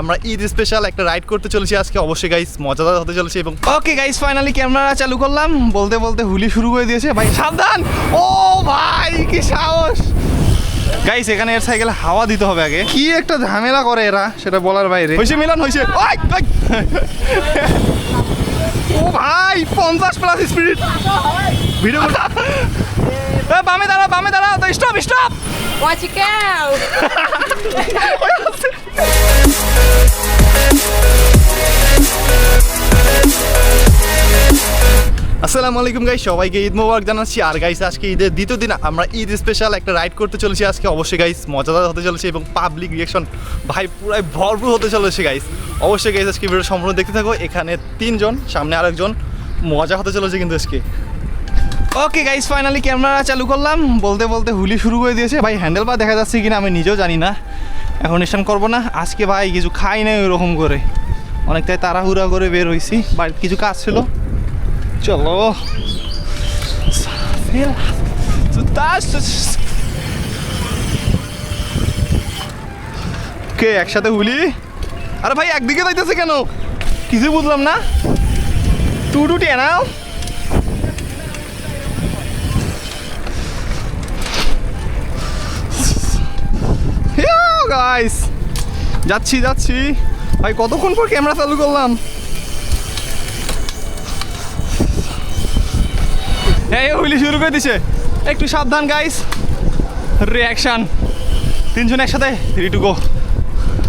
আমরা ঈদ স্পেশাল একটা রাইড করতে চলেছি আজকে। অবশ্যই গাইস মজাদার হতে চলেছে। এবং ওকে গাইস, ফাইনালি ক্যামেরা চালু করলাম, বলতে বলতে হুলি শুরু করে দিয়েছে। ভাই সাবধান, ও ভাই কি সাহস গাইস। এখানে এর সাইকেলে হাওয়া দিতে হবে আগে। কি একটা ঝামেলা করে এরা, সেটা বলার বাইরে। হয়েছে মিলন, হয়েছে। ও ভাই 50+ স্পিড ভিডিও। বামে দাঁড়া, বামে দাঁড়া, তো stop stop. Watch it go! আসসালামু আলাইকুম গাইস, সবাইকে ঈদ মোবারক জানাচ্ছি। আর গাইস আজকে ঈদের দ্বিতীয় দিন আমরা ঈদ স্পেশাল একটা রাইড করতে চলেছি আজকে। অবশ্যই গাইস মজাদার হতে চলেছে এবং পাবলিক রিয়াকশন ভাই পুরাই ভরপুর হতে চলেছে গাইস। অবশ্যই গাইস আজকে ভিডিও সম্পূর্ণ দেখতে থাকো। এখানে 3 জন, সামনে আরেকজন, মজা হতে চলেছে কিন্তু আজকে। ওকে গাইস, ফাইনালি ক্যামেরা চালু করলাম, বলতে বলতে হুলি শুরু করে দিয়েছে। ভাই হ্যান্ডেল বার দেখা যাচ্ছে কিনা আমি নিজেও জানি না, এখন স্টান করবো না আজকে। ভাই কিছু খাই নাই ওরকম করে, অনেকটাই তাড়াহুড়া করে বের হয়েছি, বাড়িতে কিছু কাজ ছিল। চলো কে একসাথে হুলি। আরে ভাই একদিকে যাইতেছে কেন কিছু বুঝলাম না। টুটি নাও। গাইস যাচ্ছি যাচ্ছি। ভাই কতক্ষণ পর ক্যামেরা চালু করলাম। এই হুইলি শুরু করে দিছে, একটু সাবধান গাইস। রিয়াকশন 3 জন একসাথে, 3 টু গো।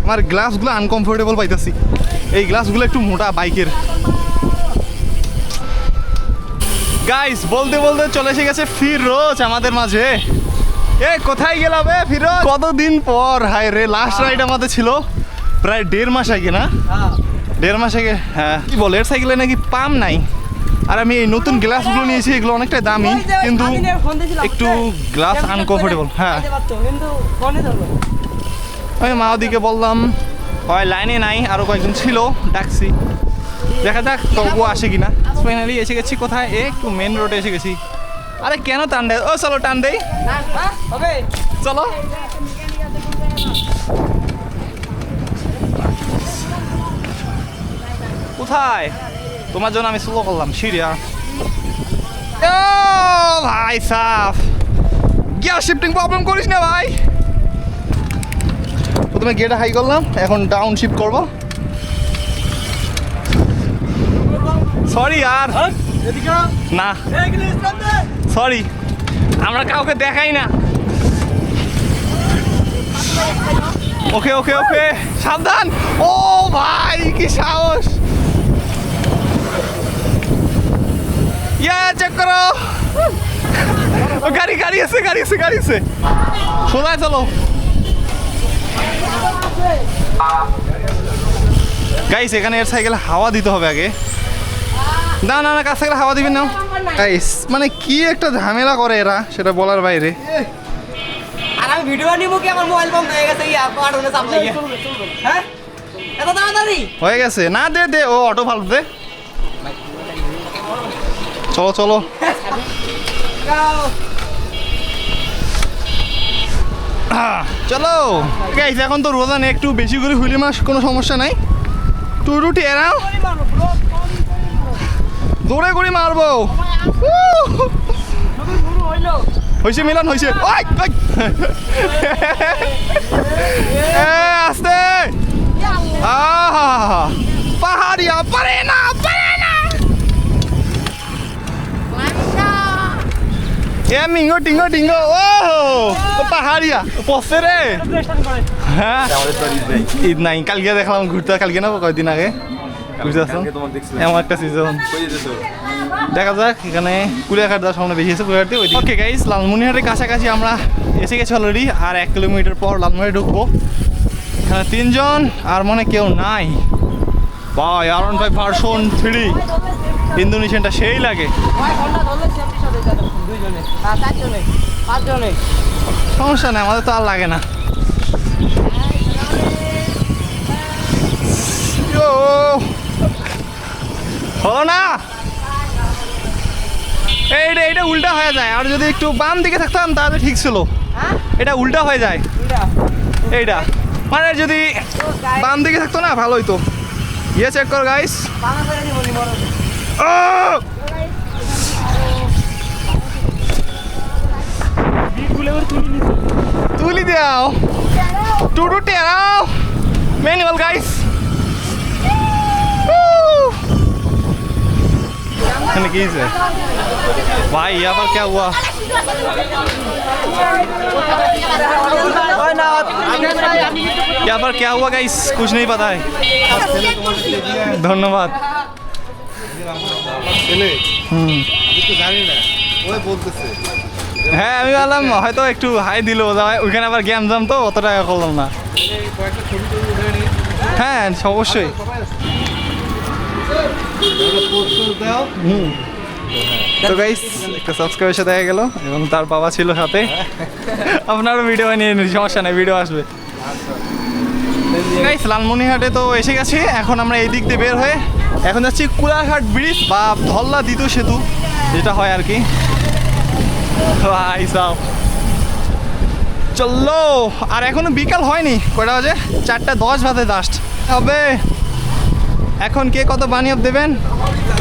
আমার গ্লাসগুলো আনকমফোর্টেবল পাইতেছি, এই গ্লাসগুলো একটু মোটা বাইকের। গাইস বলতে বলতে চলে এসে গেছে ফিরোজ আমাদের মাঝে। এ কোথায় গেলাম ফিরোজ? কতদিন পর। হাই রে, লাস্ট রাইড আমাদের ছিল প্রায় 1.5 মাস আগে না? 1.5 মাস আগে। হ্যাঁ কি বলে, এর সাইকেলে নাকি পাম নাই। আর আমি এই নতুন গ্লাসগুলো নিয়েছি, এগুলো অনেকটা দামি কিন্তু একটু গ্লাস আনকমফোর্টেবল। হ্যাঁ আমি মাওদিকে বললাম, হয় লাইনে নাই, আরও কয়েকজন ছিল, ডাকছি, দেখা যাক তবুও আসে কিনা। ফাইনালি এসে গেছি কোথায়, একটু মেন রোডে এসে গেছি। আরে কেন টান দেয়? ও চলো টান দেই, চলো। কোথায়? তোমার জন্য আমি স্লো করলাম সিরিয়া। ও ভাই সাফ, গিয়ার শিফটিং প্রবলেম করিস না ভাই। প্রথমে গিয়ারটা হাই করলাম, এখন ডাউন শিফট করবো। সরি আর না, সরি আমরা কাউকে দেখাই না। ওকে ওকে ওকে, সাবধান। ও ভাই কি সাহস। চেক করো, গাড়ি গাড়ি আছে, গাড়ি আছে, গাড়ি আছে। সোজায় চলো গাইস। এখানে এর সাইকেলে হাওয়া দিতে হবে আগে। না না না, কাছ থেকে হাওয়া দিবেন না গাইস। মানে কি একটা ঝামেলা করে এরা, সেটা বলার বাইরে। আর আমি ভিডিও নিব কি, আমার মোবাইল বন্ধ হয়ে গেছে। পাঠানো চাপ লাগিয়ে, হ্যাঁ এত তাড়াতাড়ি হয়ে গেছে না? দে দে, ও অটো ভালো দে। চলো চলো চলো গাইস। এখন তো রোজা নেই, একটু বেশি করে হুইলি মাস, কোনো সমস্যা নাই। টুটি এরাও দৌড়ে করে মারবো। হয়েছে মিলন, হয়েছে। আস্তে পাহাড়িয়া, পারে না পারে না। এ মিঙ্গো টিঙ্গো টিঙ্গো, ও পাহাড়িয়া পড়ছে রে। হ্যাঁ ঈদ নাই, কালকে দেখলাম ঘুরতে, কালকে না কয়েকদিন আগে ঘুরতে আসলাম। এমন একটা সিজন দেখা যাক। এখানে কুলিয়াঘাট যাওয়ার সামনে বেশি আছে, কুলিয়াঘাট দিয়ে। ওকে গাইস, লালমনিরহাটের কাছাকাছি আমরা এসে গেছি অলরেডি। আর 1 কিলোমিটার পর লালমনিরহাটে ঢুকবো। এখানে 3 জন আর মনে কেউ নাই। ভাই R15 ভার্সন 3 ইন্দোনেশিয়ানটা সেই লাগে। সমস্যা নেই, আমাদের তো আর লাগে না। হলো না, এইটা উল্টা হয়ে যায়। আর যদি একটু বাম দিকে থাকতাম তাহলে ঠিক ছিল। এটা উল্টা হয়ে যায় এইটা। মানে যদি বাম দিকে থাকতো না ভালো হইতো। ইয়ে চেক কর গাইস। তুলি দাও টুটু টেরাও मैनुअल गाइस भाई यहाँ पर क्या हुआ यहाँ पर क्या हुआ गाइस कुछ नहीं पता है धन्यवाद হ্যাঁ আমি বললাম হয়তো একটু হাই দিল ওইখানে আবার গেম জাম তো অত টাকা করলাম না হ্যাঁ অবশ্যই তো গাইস একটা সাবস্ক্রাইবার সাথে দেখা গেল এবং তার বাবা ছিল সাথে আপনারও ভিডিও নিয়ে নিন সমস্যা নেই ভিডিও আসবে গাইস লালমনিরহাটে তো এসে গেছি এখন আমরা এই দিক দিয়ে বের হয়ে এখন যাচ্ছি কুলাঘাট ব্রিজ বা ধল্লা দ্বিতীয় সেতু যেটা হয় আর কি ভাই সাহ চলো আর এখনো বিকাল হয়নি কয়টা বাজে 4:10 বাজে জাস্ট হবে এখন কে কত বানি আপ দেবেন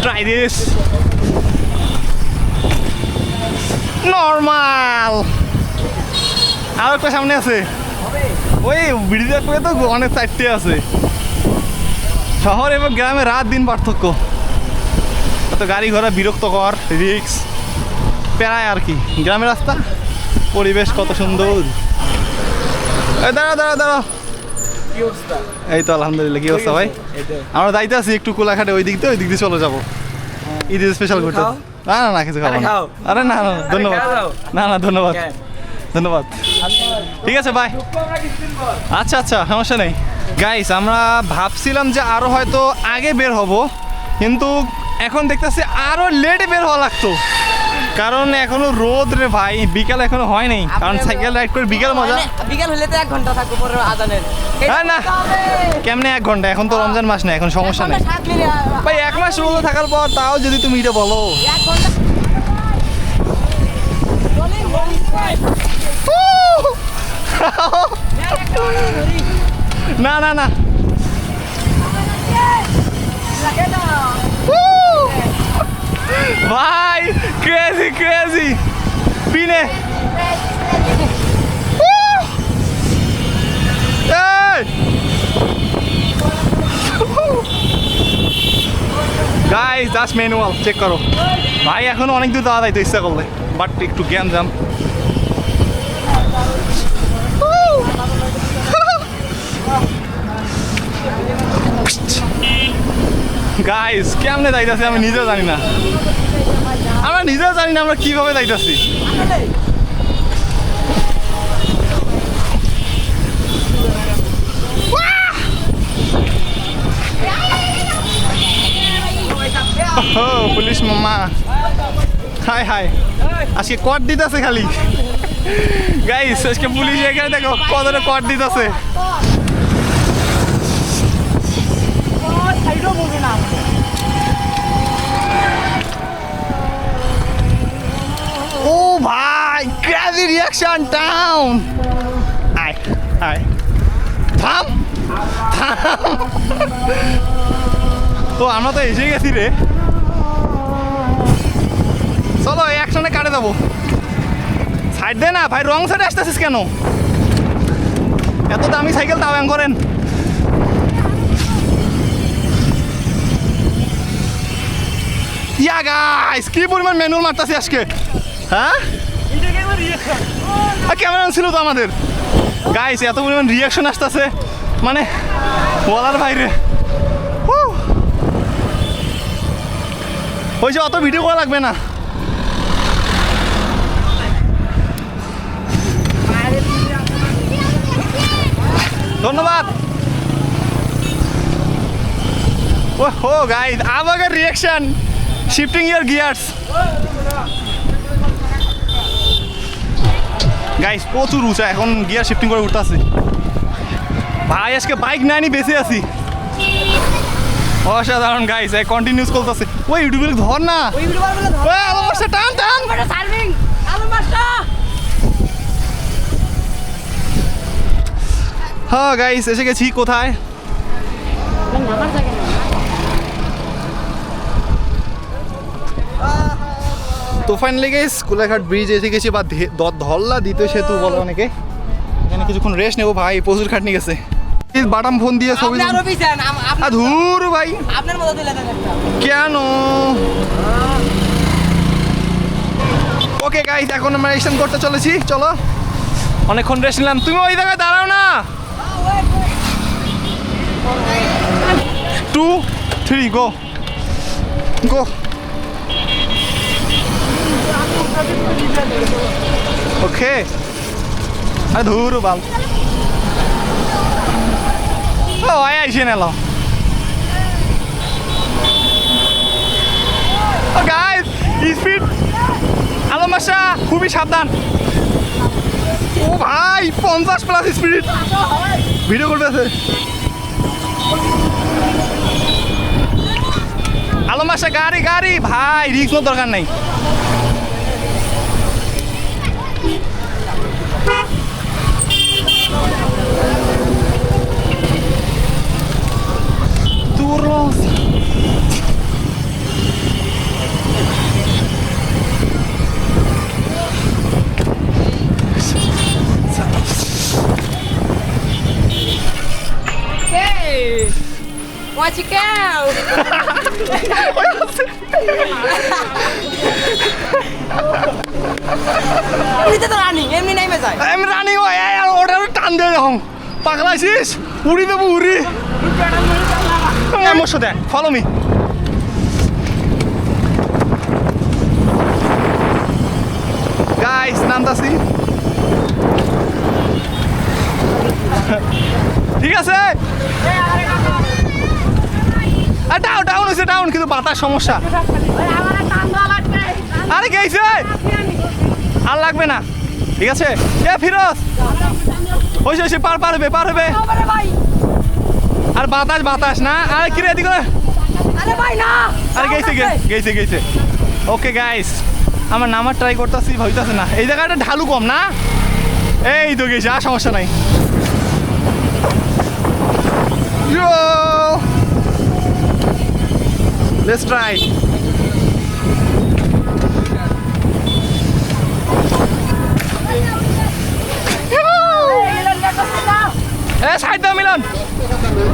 ট্রাই দিস নর্মাল আর একটা সামনে আছে ওই ব্রিজের পরে তো অনেক চারটে আছে শহর এবং গ্রামে রাত দিন পার্থক্য তো গাড়ি ঘোড়া বিরক্তকর রিক্স পেরায় আর কি গ্রামের রাস্তা পরিবেশ কত সুন্দর দাঁড়া দাঁড়া দাঁড়া এই তো আলহামদুলিল্লাহ কি অবস্থা ভাই আমরা দায়িত্ব আছি একটু কোলাঘাটে ওই দিক দিয়ে চলে যাবো ঈদের স্পেশাল ঘুরতে না না না কিছু খাবো না আরে না না ধন্যবাদ না না ধন্যবাদ ধন্যবাদ ঠিক আছে বাই আচ্ছা আচ্ছা সমস্যা নেই গাইস আমরা ভাবছিলাম যে আরও হয়তো আগে বের হব কিন্তু এখন দেখতেছি আরও লেটে বের হওয়া লাগতো কারণ এখনো রোদ রে ভাই বিকাল এখনো হয় নাই কারণ সাইকেল রাইড করে বিকাল মজা বিকাল হলে তো 1 ঘন্টা থাকবো পরে আজানের হ্যাঁ না কেমনে 1 ঘন্টা এখন তো রমজান মাস না এখন সমস্যা নেই ভাই 1 মাস রোজা থাকার পর তাও যদি তুমি এটা বলো 1 ঘন্টা না না না ভাই ক্রেজি ক্রেজি পিনে গাইস জাস্ট ম্যানুয়াল চেক করো ভাই এখন অনেক দূর যাওয়া যাইতো ইচ্ছা করলে বাট একটু জ্ঞান জাম গাইস কেমনে যাইতাছি আমি নিজেও জানি না আমরা নিজেও জানি না আমরা কিভাবে যাইতাছি পুলিশ মামা হাই হাই আজকে কট দিতেছে খালি গাইস আজকে পুলিশ এখানে দেখো কতটা কট দিতেছে ও ভাই ক্রেজি রিঅ্যাকশন ডাউন আয় আয় থাম তো আমরা তো এসে গেছি রে চলো একসঙ্গে কাটে যাবো সাইড দে না ভাই রং সাইডে আসতেছিস কেন এত দামি সাইকেল তাও এম করেন ইয়া গাইস কি পরিমাণ ম্যানুয়াল মারতাছি আজকে হ্যাঁ ক্যামেরা ছিল তো আমাদের গাইস এত পরিমাণ রিয়াকশন আসতেছে মানে বলার বাইরে ওই যে অত ভিডিও করা লাগবে না ধন্যবাদ ও গাইস আবার রিয়াকশন শিফটিং ইয়ার গিয়ার্স গাইস প্রচুর উঁচা এখন গিয়ার শিফটিং করে উঠতে আছে ভাই আজকে বাইক নাইনি বেঁচে আছি অসাধারণ গাইস কন্টিনিউস করতেছে ওই ইউটিউবে ধর না ওই আলো মাস্টার টান টান সার্ভিং আলো মাস্টার হ্যাঁ গাইস এসে গেছি কোথায় তো ফাইনালি গাইস কোলাঘাট ব্রিজ এসে গেছি বা ধল্লা দ্বিতীয় সেতু বলে অনেকে এখানে কিছুক্ষণ রেস্ট নেবো ভাই প্রচুর খাটনি গেছে বাটাম ফোন দিয়ে ছবি আপনি আরো পিছান ধুর ভাই আপনার মতো দিলে দেন একটা কেন ওকে গাইস এখন আমরা অ্যাকশন করতে চলেছি চলো অনেকক্ষণ রেস্ট নিলাম তুমি ওই জায়গায় দাঁড়াও না 2 3 গো গো ওকে আরে ধুর বাল ও আইসে নেলো ও গাইস স্পিড আলো মাসা খুবই সাবধান ও ভাই 50 প্লাস স্পিড ভিডিও করবে আছে আলো মাসা গাড়ি গাড়ি ভাই রিস্ক নোর দরকার নাই Turros. Hey! Watch it out! উড়িতে তো রানিং এমনি নেমে যায় আমি রানিং হয় আর ওটা টান দিয়ে দেখুন পাগলাইছিস উড়ি দেবো উড়ি আমার সাথে ফলো মি গাইস নামতাছি ঠিক আছে ডাউন ডাউন হয়েছে ডাউন কিন্তু বাতার সমস্যা আরে গেছে আর লাগবে না ঠিক আছে এ ফিরোজ হয়েছে হয়েছে পার পার হবে পার হবে আর বাতাস বাতাস না আরে কি রে এদিকে আরে ভাই না আরে গেছে গেছে গেছে ওকে গাইস আমার নামার ট্রাই করতেছি হইতাছে না এই জায়গাটা ঢালু কম না এই তো গেছে আর সমস্যা নাই লেটস ট্রাই এ সাইড দাও মিলন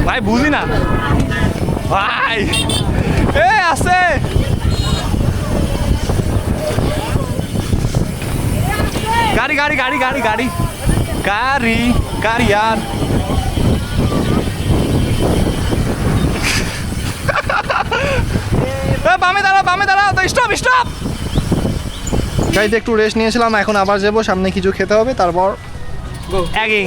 ভাই বুঝি না ভাই এ আছে গাড়ি গাড়ি গাড়ি গাড়ি গাড়ি গাড়ি গাড়ি यार বামে দাঁড়াও তো স্টপ স্টপ গাইতে একটু রেস্ট নিয়েছিলাম এখন আবার যাবো সামনে কিছু খেতে হবে তারপর অ্যাগিং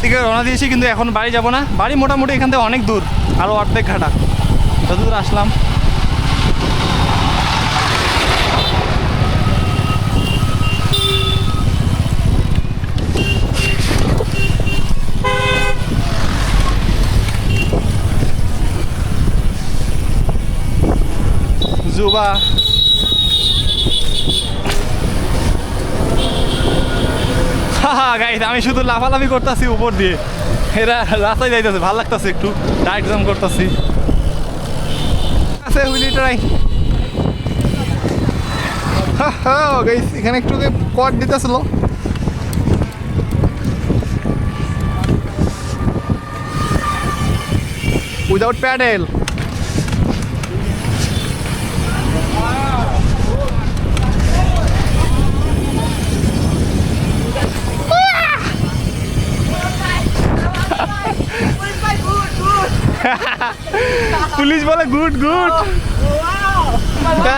থেকে রওনা দিয়েছি কিন্তু এখন বাড়ি যাব না বাড়ি মোটামুটি এখান থেকে অনেক দূর আরও অর্ধেক ঘাটা যত দূর আসলাম জুবা গাইস আমি শুধু লাফালাফি করতেছি উপর দিয়ে এরা রাস্তায় যাইতেছে ভালো লাগতেছে একটু ডাইট জাম করতেছি আছে হুইলি ট্রাই গাইস এখানে একটু কট দিতেছিল উইদাউট প্যাডেল পুলিশ বলে গুড গুড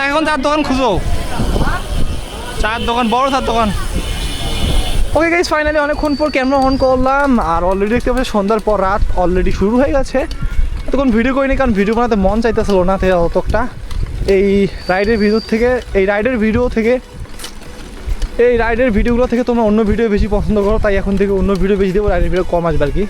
এখন চার দোকান খুঁজো চার দোকান বড় চার দোকান ওকে গাইস ফাইনালি অনেকক্ষণ পর ক্যামেরা অন করলাম আর অলরেডি দেখতে পাচ্ছি সন্ধ্যার পর রাত অলরেডি শুরু হয়ে গেছে তখন ভিডিও করিনি কারণ ভিডিও বানাতে মন চাইতেছিল না অতটা এই রাইডের ভিডিওগুলো থেকে তোমরা অন্য ভিডিও বেশি পছন্দ করো তাই এখন থেকে অন্য ভিডিও বেশি দেবো রাইডের ভিডিও কম আসবে আর কি